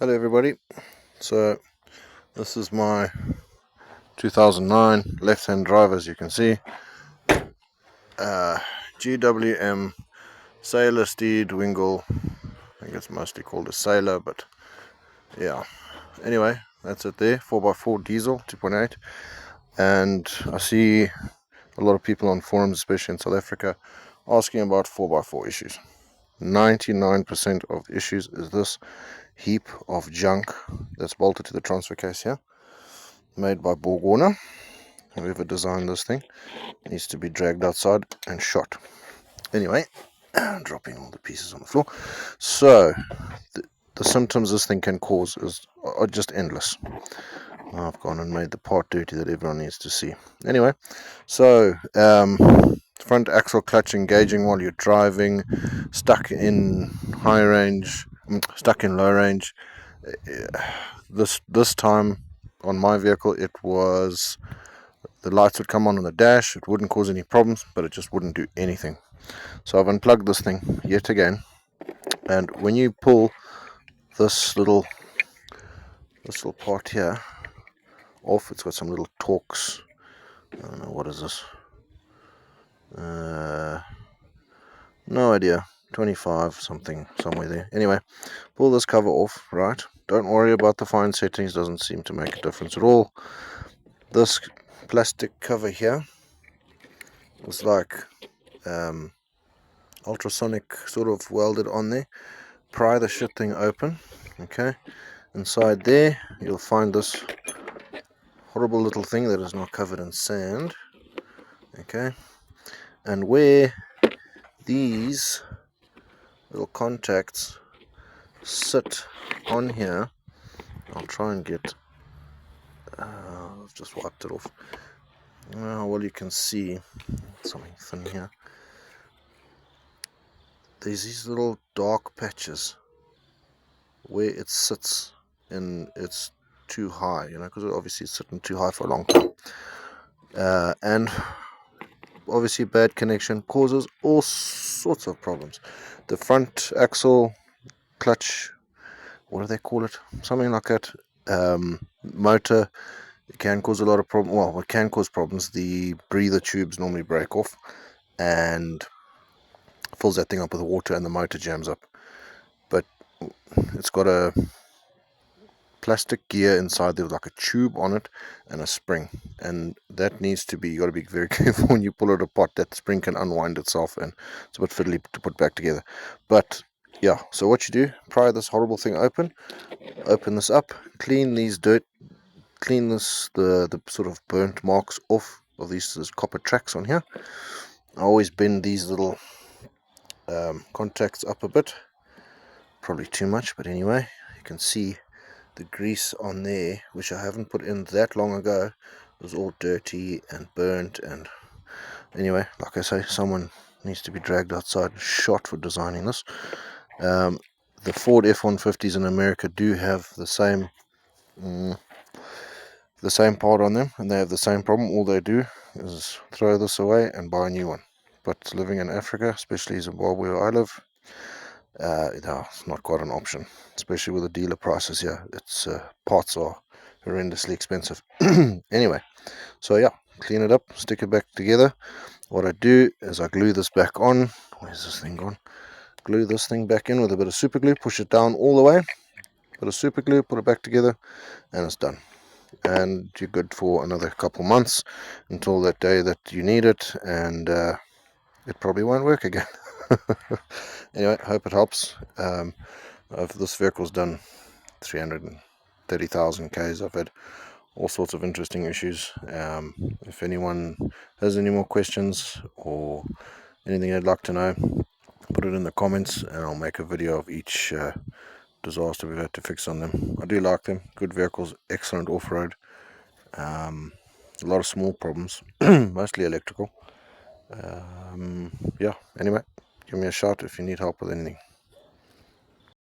Hello everybody, so this is my 2009 left-hand drive, as you can see. GWM Sailor Steed Wingle. I think it's mostly called a Sailor, but yeah, anyway, that's it there. 4x4 diesel 2.8, and I see a lot of people on forums, especially in South Africa, asking about 4x4 issues. 99% of issues is this heap of junk that's bolted to the transfer case here, made by BorgWarner. Whoever designed this thing needs to be dragged outside and shot. Anyway, dropping all the pieces on the floor. So the symptoms this thing can cause are just endless. I've gone and made the part dirty that everyone needs to see. Anyway, so front axle clutch engaging while you're driving, stuck in high range, stuck in low range. This time on my vehicle, it was the lights would come on the dash. It wouldn't cause any problems, but it just wouldn't do anything. So I've unplugged this thing yet again, and when you pull this little part here off, it's got some little Torx. I don't know, what is this? No idea. 25 something, somewhere there. Anyway, pull this cover off, right? Don't worry about the fine settings, doesn't seem to make a difference at all. This plastic cover here is like ultrasonic sort of welded on there. Pry the shit thing open, okay? Inside there you'll find this horrible little thing that is not covered in sand, okay? And where these little contacts sit on here, I'll try and get I've just wiped it off. Well, you can see something thin here. There's these little dark patches where it sits, and it's too high, because obviously it's sitting too high for a long time, and obviously bad connection causes all sorts of problems. The front axle clutch, what do they call it, something like that, motor, it can cause a lot of problems. Well, it can cause problems. The breather tubes normally break off and fills that thing up with water, and the motor jams up. But it's got a plastic gear inside there with like a tube on it and a spring, and that needs to be, you got to be very careful when you pull it apart. That spring can unwind itself, and it's a bit fiddly to put back together. But yeah, so what you do, pry this horrible thing open this up, clean this, the sort of burnt marks off of these copper tracks on here. I always bend these little contacts up a bit, probably too much, but anyway, you can see the grease on there, which I haven't put in that long ago. It was all dirty and burnt, and anyway, like I say, someone needs to be dragged outside and shot for designing this. The Ford F-150s in America do have the same part on them, and they have the same problem. All they do is throw this away and buy a new one. But living in Africa, especially Zimbabwe where I live, it's not quite an option, especially with the dealer prices here. Its parts are horrendously expensive. Anyway, so yeah, clean it up, stick it back together. What I do is I glue this back on. Where's this thing gone? Glue this thing back in with a bit of super glue, push it down all the way, bit of super glue, put it back together, and it's done. And you're good for another couple months until that day that you need it, and it probably won't work again. Anyway, hope it helps. This vehicle's done 330,000 Ks. I've had all sorts of interesting issues. If anyone has any more questions or anything they'd like to know, put it in the comments and I'll make a video of each disaster we've had to fix on them. I do like them, good vehicles, excellent off-road. A lot of small problems, mostly electrical. Yeah, anyway, give me a shout if you need help with anything.